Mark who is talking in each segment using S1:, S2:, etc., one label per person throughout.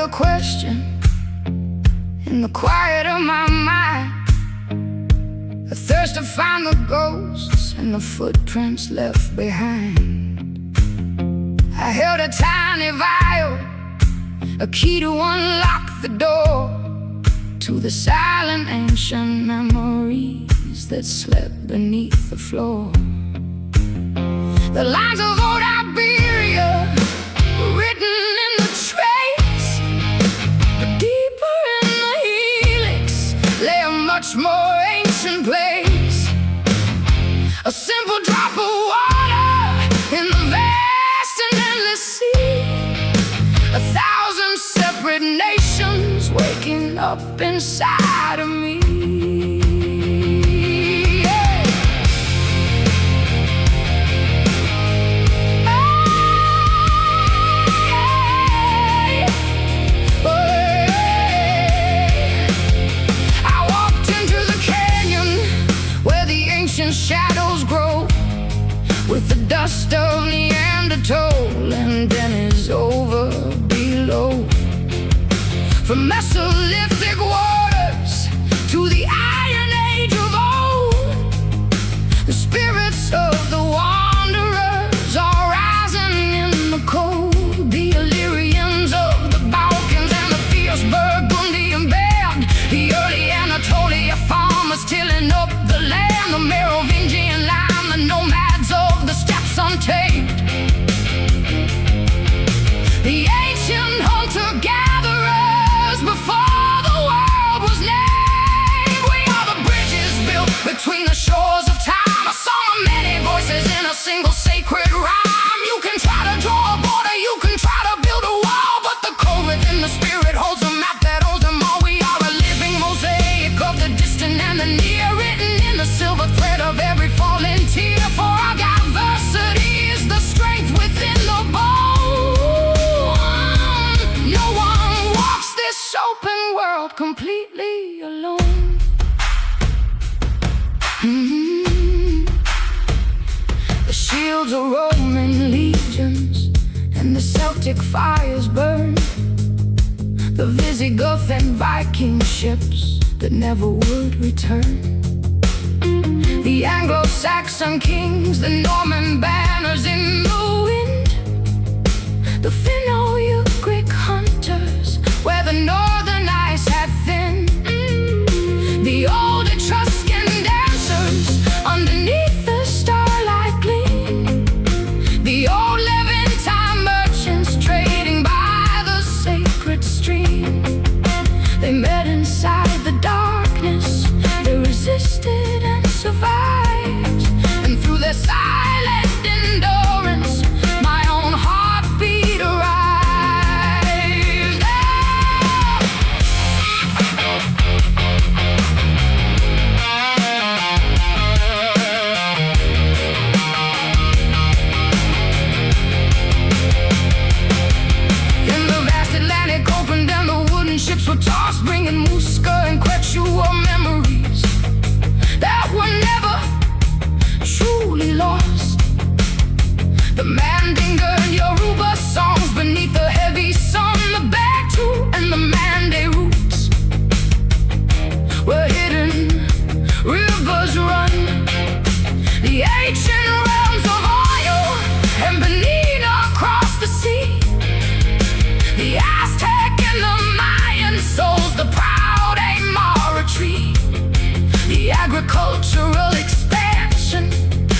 S1: with a question in the quiet of my mind, a thirst to find the ghosts and the footprints left behind. I held a tiny vial, a key to unlock the door to the silent ancient memories that slept beneath the floor. The lines of old Iberia were written in the trace, but deeper in the helix lay a much more ancient place. A simple drop of water in the vast and endless sea, 1,000 separate nations waking up inside of me. Shadows grow with the dust of Neanderthal, and then is over below. From Mesolithic waters to the Iron Age of old, the spirits of the wanderers are rising in the cold. The Illyrians of the Balkans and the fierce Burgundian band, the early Anatolia farmers tilling up the land, the Merovingian line, the nomads of the steppes untamed, the ancient hunter-gatherers before the world was named. We are the bridges built between the shores of time, a song of many voices in a single sacred rhyme. You can try to draw a border, you can try to build a wall, but the code within the spirit holds a map that owns them all. We are a living mosaic of the distant and the near, written in the silver thread of every falling tear. For our diversity is the strength within the bone. No one walks this open world completely alone. The shields of Roman legions and the Celtic fires burn, the Visigoth and Viking ships that never would return, the Anglo-Saxon kings, the Norman banners in the wind, the Finno-Ugric hunters where the northern ice had thinned, the old Etruscan dancers underneath the starlight gleam, the old Levantine merchants trading by the sacred stream. They met inside the darkness, they resisted and survived, and through their silent endurance my own heartbeat arrived. In the vast Atlantic opened and the wooden ships were tossed, bringing Muska and Quechua memories that were never truly lost. The Mandinga and Yoruba songs beneath the heavy sun, the Bantu and the Mande roots where hidden rivers run, the ancient realms of oil and Benita across the sea, the Aztec and the Mayan souls, the proud Aymara tree, the agricultural expansion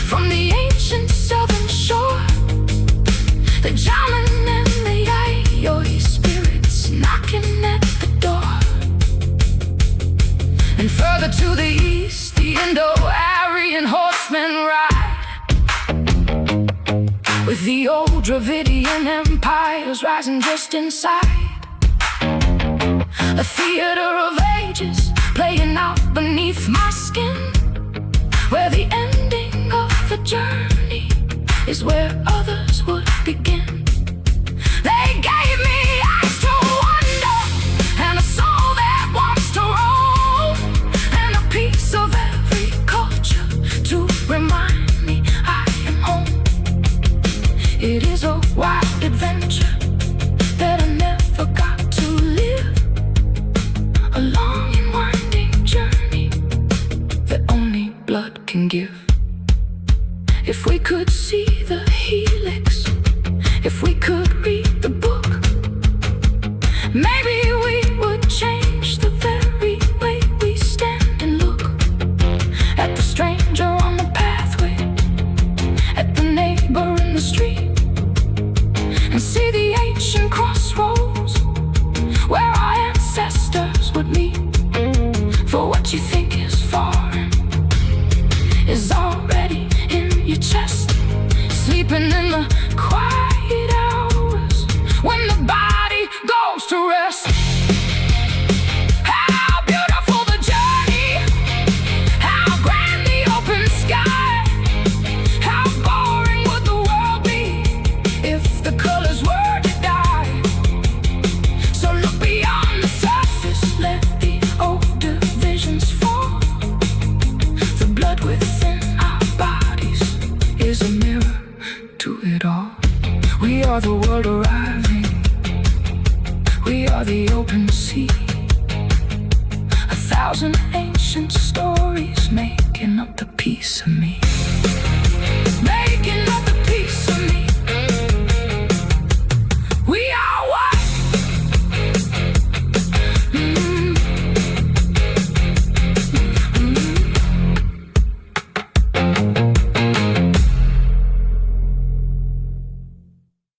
S1: from the ancient southern shore, the Jaman and the Yayoi spirits knocking at the door, and further to the east the Indo-Aryan horsemen ride, with the old Dravidian empires rising just inside, a theater of ages playing out beneath my skin, where the ending of the journey is where others would begin. They gave me eyes to wonder and a soul that wants to roll, and a piece of every culture to remind me I am home. It is a wild adventure that I never got to could read the book, maybe we would change the very way we stand and look at the stranger on the pathway, at the neighbor in the street, and see the ancient crossroads where our ancestors would meet. For what you think is foreign is already in your chest, sleeping in the quiet hours when the body goes to rest. How beautiful the journey, how grand the open sky, how boring would the world be if the colors were to die. So look beyond the surface, let the old divisions fall. The blood within our bodies is a mirror to it all. We are the world arriving, we are the open sea, 1,000 ancient stories making up the piece of me, making up